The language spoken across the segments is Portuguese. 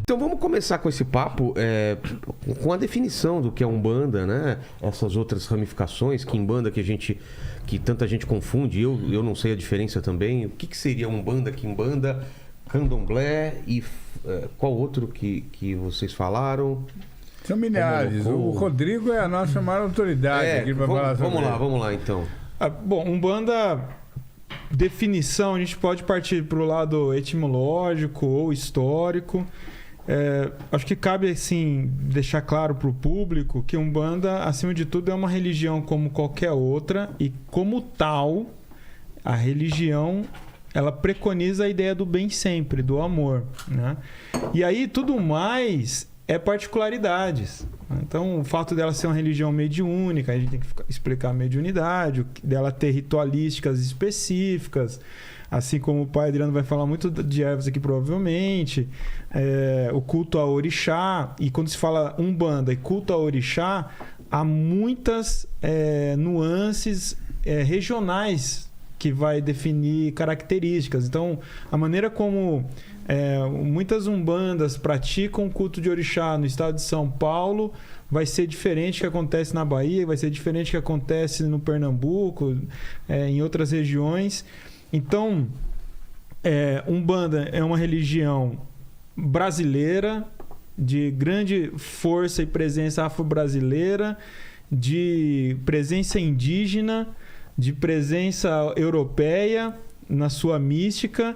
Então vamos começar com esse papo, com a definição do que é Umbanda, né? Essas outras ramificações, Quimbanda que tanta gente confunde, eu não sei a diferença também. O que seria Umbanda, Quimbanda, Candomblé e qual outro que vocês falaram? São milhares. O Rodrigo é a nossa maior autoridade aqui para falar sobre isso. Vamos lá então. Bom, Umbanda, definição, a gente pode partir para o lado etimológico ou histórico. Acho que cabe assim deixar claro para o público que Umbanda, acima de tudo, é uma religião como qualquer outra e, como tal, a religião ela preconiza a ideia do bem sempre, do amor, né? E aí tudo mais é particularidades. Então, o fato dela ser uma religião mediúnica, a gente tem que explicar a mediunidade, dela ter ritualísticas específicas, assim como o pai Adriano vai falar muito de ervas aqui provavelmente, o culto a orixá, e quando se fala Umbanda e culto a orixá, há muitas nuances regionais que vai definir características. Então, a maneira como muitas umbandas praticam o culto de orixá no estado de São Paulo vai ser diferente do que acontece na Bahia, vai ser diferente do que acontece no Pernambuco, em outras regiões. Então, Umbanda é uma religião brasileira, de grande força e presença afro-brasileira, de presença indígena, de presença europeia na sua mística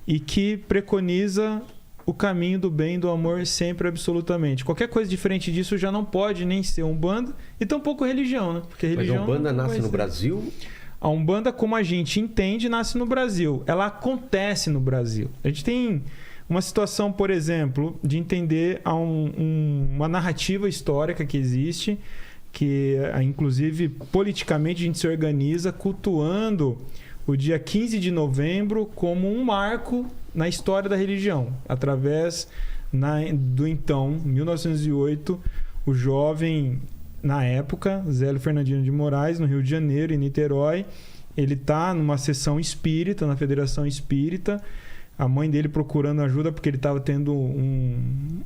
e que preconiza o caminho do bem e do amor sempre, absolutamente. Qualquer coisa diferente disso já não pode nem ser Umbanda e tampouco religião, né? Porque religião. Mas a Umbanda nasce no Brasil? A Umbanda, como a gente entende, nasce no Brasil. Ela acontece no Brasil. A gente tem uma situação, por exemplo, de entender uma narrativa histórica que existe, que inclusive politicamente a gente se organiza cultuando o dia 15 de novembro como um marco na história da religião, através do então, 1908, o jovem, na época, Zélio Fernandino de Moraes, no Rio de Janeiro, em Niterói, ele está numa sessão espírita, na Federação Espírita, a mãe dele procurando ajuda porque ele estava tendo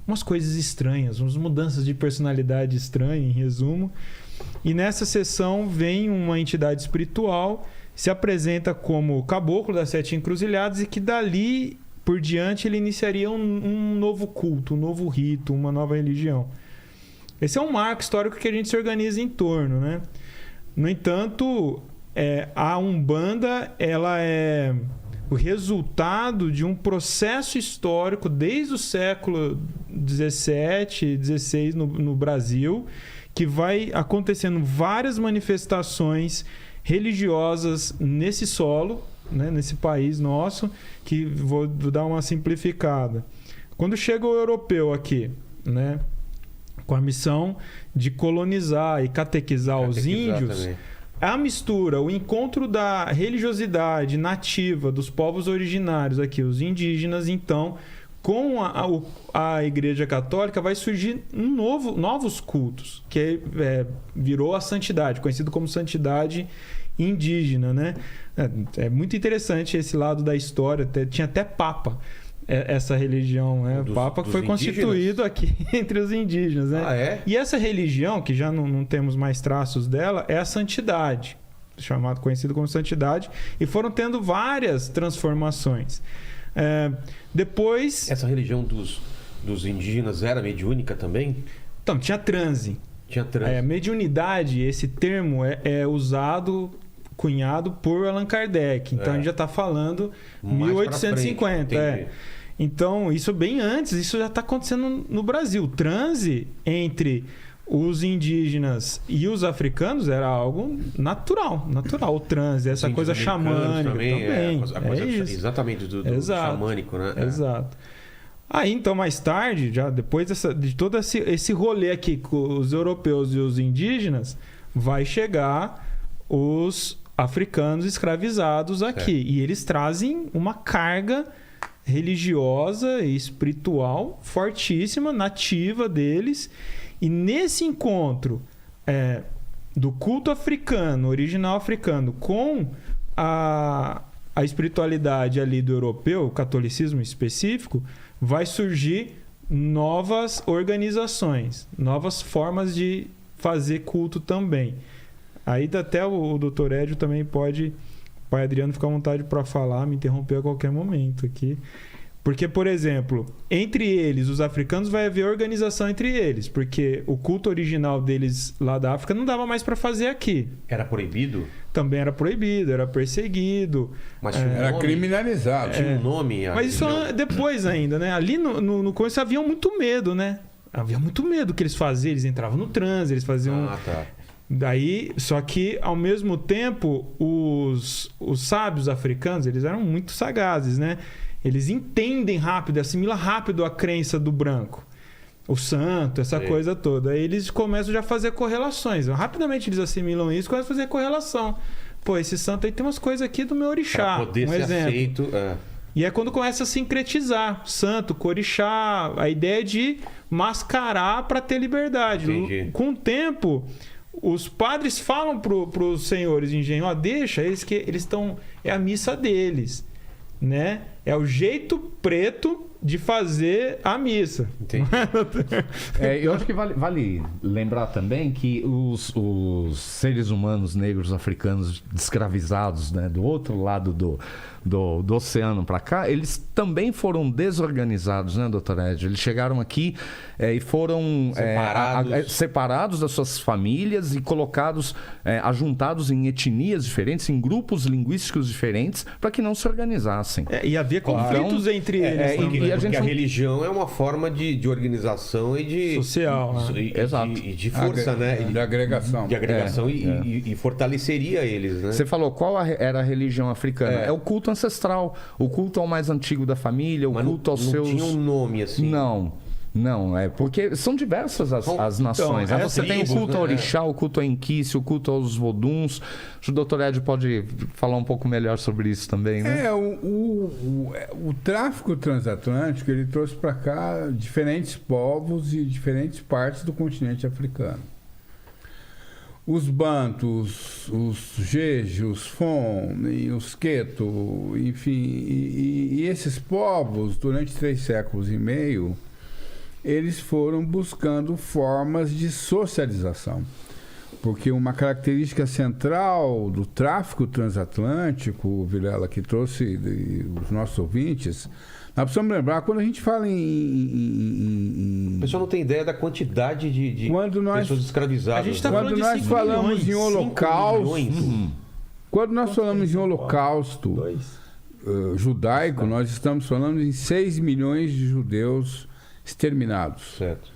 umas coisas estranhas, umas mudanças de personalidade estranha, em resumo. E nessa sessão vem uma entidade espiritual, se apresenta como caboclo das 7 encruzilhadas e que dali por diante ele iniciaria um novo culto, um novo rito, uma nova religião. Esse é um marco histórico que a gente se organiza em torno, né? No entanto, a Umbanda ela é o resultado de um processo histórico desde o século XVII, XVI no Brasil, que vai acontecendo várias manifestações religiosas nesse solo, né, nesse país nosso, que vou dar uma simplificada. Quando chega o europeu aqui, né, com a missão de colonizar e catequizar os índios, também. A mistura, o encontro da religiosidade nativa dos povos originários aqui, os indígenas, então, com a Igreja Católica, vai surgir novos cultos, que virou a santidade, conhecido como santidade indígena, né? É muito interessante esse lado da história, tinha até Papa. Essa religião, né? O Papa foi constituído aqui entre os indígenas, né? Ah, é? E essa religião, que já não temos mais traços dela, é a santidade, conhecido como santidade, e foram tendo várias transformações. Depois... Essa religião dos indígenas era mediúnica também? Então, tinha transe. Tinha transe. Mediunidade, esse termo é usado... cunhado por Allan Kardec. Então a gente já está falando mais 1850. Então, isso bem antes, isso já está acontecendo no Brasil. O transe entre os indígenas e os africanos era algo natural. O transe, essa coisa xamânica também. A coisa exatamente do xamânico, né? Exato. Aí, então, mais tarde, já depois de todo esse rolê aqui com os europeus e os indígenas, vai chegar os africanos escravizados aqui. E eles trazem uma carga religiosa e espiritual fortíssima, nativa deles. E nesse encontro do culto africano, original africano, com a espiritualidade ali do europeu, o catolicismo específico, vai surgir novas organizações, novas formas de fazer culto também. Aí até o Dr. Edio também pode, o pai Adriano, ficar à vontade para falar, me interromper a qualquer momento aqui. Porque, por exemplo, entre eles, os africanos, vai haver organização entre eles, porque o culto original deles lá da África não dava mais para fazer aqui. Era proibido? Também era proibido, era perseguido. Mas era criminalizado. Tinha um nome. Mas isso depois ainda, né? Ali no começo havia muito medo, né? Havia muito medo que eles faziam. Eles entravam no transe, eles faziam... Ah, tá. Daí, só que, ao mesmo tempo, os sábios africanos, eles eram muito sagazes, né? Eles entendem rápido, assimilam rápido a crença do branco. O santo, essa coisa toda. Aí eles começam já a fazer correlações. Rapidamente eles assimilam isso e começam a fazer correlação. Pô, esse santo aí tem umas coisas aqui do meu orixá. Pra poder um ser exemplo. aceito. E é quando começa a sincretizar. Santo, orixá, a ideia de mascarar para ter liberdade. Entendi. Com o tempo, os padres falam para os senhores de engenho, ó, deixa, eles estão... É a missa deles, né? É o jeito preto de fazer a missa. Entendi. Eu acho que vale lembrar também que os seres humanos negros africanos escravizados, né, do outro lado do oceano para cá, eles também foram desorganizados, né, doutor Edio? Eles chegaram aqui e foram separados das suas famílias e colocados, ajuntados em etnias diferentes, em grupos linguísticos diferentes, para que não se organizassem. E havia conflitos entre eles também. Porque a religião é uma forma de organização e de... social. Exato. E de força, né? De agregação. De agregação e fortaleceria eles, né? Você falou qual era a religião africana? É o culto ancestral, o culto ao mais antigo da família, o culto aos seus... Não tinha um nome assim? Não, porque são diversas as nações. Então, você tem o culto ao orixá, o culto ao Enkice, o culto aos voduns. O doutor Edio pode falar um pouco melhor sobre isso também, né? O tráfico transatlântico, ele trouxe para cá diferentes povos e diferentes partes do continente africano. Os Bantus, os Jeje, os Fon, os Queto, enfim, e esses povos, durante 3 séculos e meio, eles foram buscando formas de socialização. Porque uma característica central do tráfico transatlântico, Vilela, que trouxe os nossos ouvintes, nós precisamos lembrar, quando a gente fala O pessoal não tem ideia da quantidade de pessoas escravizadas. A gente tá quando nós falamos em holocausto, quando nós falamos em holocausto judaico, nós estamos falando em 6 milhões de judeus exterminados. Certo.